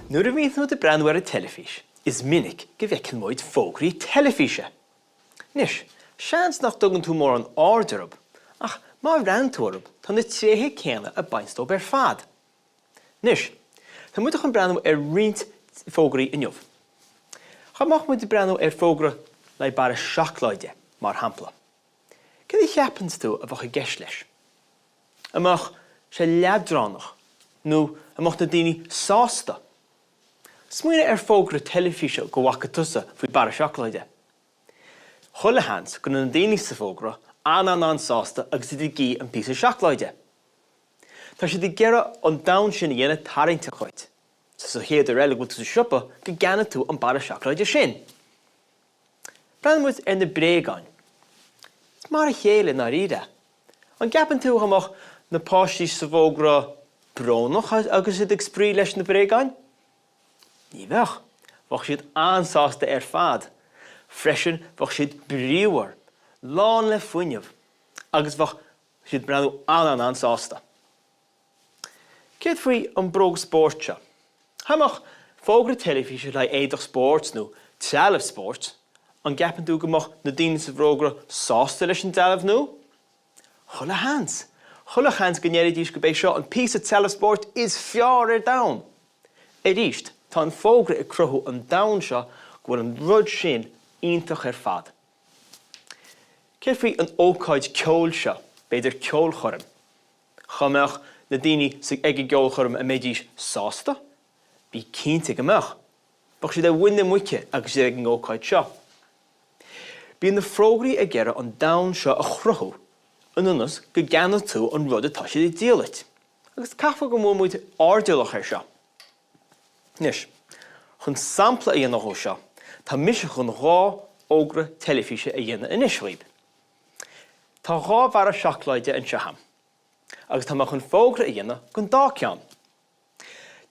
Nuair a bhíonn de breanúir a Teilifís, is minic go bhfeiceann muid Fógraí Teilifíse. Nis, seans nach dtugann tú mór an áidearb, ach má bhreantúirb tá na tréthe céanna a bainstóib ar fad. Nis, tá muid an breanú ar riint Fógraí inniuh. Chamach muid breanú ar fógra le bara seachláide, mar hampla. Cad cheapans tú a bhacha gceist leis? Amach sé leabdránach, nó amach na daoine sásta. Smuoine ar fógra Teilifíse go bhacha tusa faoi bara seachláide. Chula hans go na daoine sa fógra an sásta agus idir gí an písa seachláide. Tá sé de gera an dain sin dhéana tarraingte chuid. Sa chéad ar eile go tú sa siopa go gceanna tú an bara seachláide sin. Breanmuid ar na bréagáin. Is mar a chéile na riada. An gapan tú amach na páistí sa fógra brónach agus iad ag sprí leis na bréagáin? Ní bheach, bhach siad ansásta ar fad. Freisin bhach siad bríomhar, lán le fuinneamh, agus bhach siad breanú ansásta. Céad faoi an bróg spórte. Hamach fógra Teilifíse le éadach sport nó tealamh sport, an gapan tú gomach na daoine sa bhrógra sásta leis an tealamh nó? Chula hans go neirid dís go béh seo an písa tealamh sport is fearr ar domhan. I ríist, tá an fógra i cruthú an domhan seo go bhfuil an rud sin iontach ar fad. Céad faoi an ócáid ceol seo, beidir ceol chorm. Chameach na daoine sa ag ceol chorm a méidís sásta, bí cínte gomeach. Bach siad a bhaine muice agus ag an ócáid seo. Bhí na frógraí a ghearr an domhan seo a chruthú, an unas go gceanna tú an rud atá siad i díolait. Agus cafa go mór muid ardúlach ar seo. Nis, chun sampla a dhéanamh ó seo, tá mise chun rá ógra Teilifíse a dhéanamh in isríb. Tá rá bhara seachláide an seham, agus tá chun fógra a dhéanamh gon dá ceann.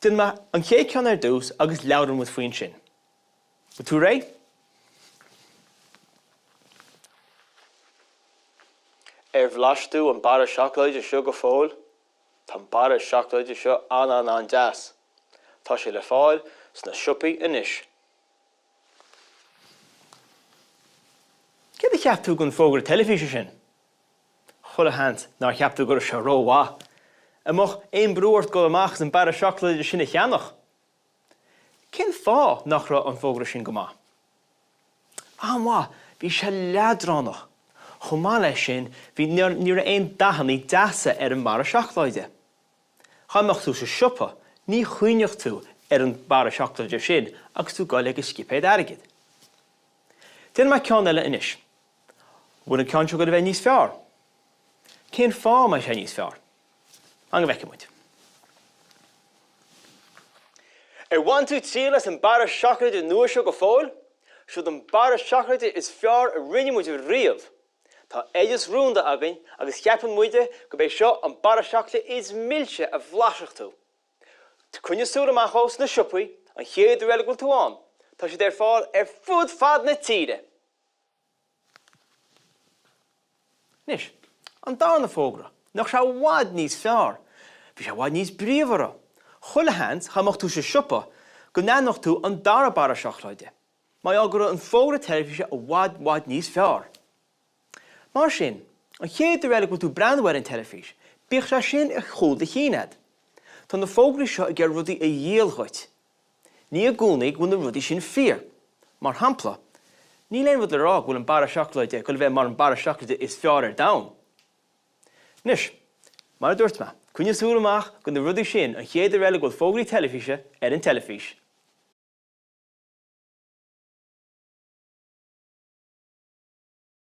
Dyn ma an ché ceann ar dús agus leabharann muid faoin sin. Ba tú ré? Ar bhláistú an bara seachláide seo go fóil, tá bara seachláide seo an deas. Tá sé le fáil sna siopaí inis. Cad a cheap tú gon fógra Teilifíse sin? Chula hans ná cheap tú gur se róhá. Amach éon brúirt go amach an bara seachláide sin a cheannach. Cén fá nach ra an fógra sin go má? Má, bhí sé leadrannach. Chomá leis sin bhí níor aon dahannaí deasa ar an bara seachláide. Chaimach tú sa siopa, ní chuineach tú ar an bara seachláide sin agus tú gáil agus scipéad airgid. Dyn ma ceann eile inis. Bhuain an ceann seo go bheith níos fearr. Cén fá mai sé níos fearr? An go bheice muid. Ar 1, 2, 3 leis an bara seachláide nua seo go fóil, siúd an bara seachláide is fearr a rinne muid riamh. Tá éidir rúnda againn agus cheapan muide go bheith seo an bara seachláide is milse a bhlaseach tú. Tá cunne súla amachos na siopaí an chéad ar eile go tú an. Tá sé ar fáil ar fud fad na tíre. Nis, an dána fógra, nach se bhád níos fearr, bhí se bhád níos bríomhara. Chula hans chamach tú sa siopa go nánach tú an dara bara seachláide. Má agur an fógra Teilifíse a bhád níos fearr. Mar sin, an chéad ar eile go tú breanúir an Teilifís, bích se sin a chúl de chéad. Tá na fógraí seo a gcearr rudaí a dhéalchuid. Ní a gúnaigh bhfuil na rudaí sin fíor. Mar hampla, ní léon rud le rá bhfuil an bara seachláide go bheith mar an bara seachláide is fearr ar domhan. Nis, mar a dúirt me, cunne súla amach go na rudaí sin an chéad ar eile go fógraí Teilifíse ar an Teilifís.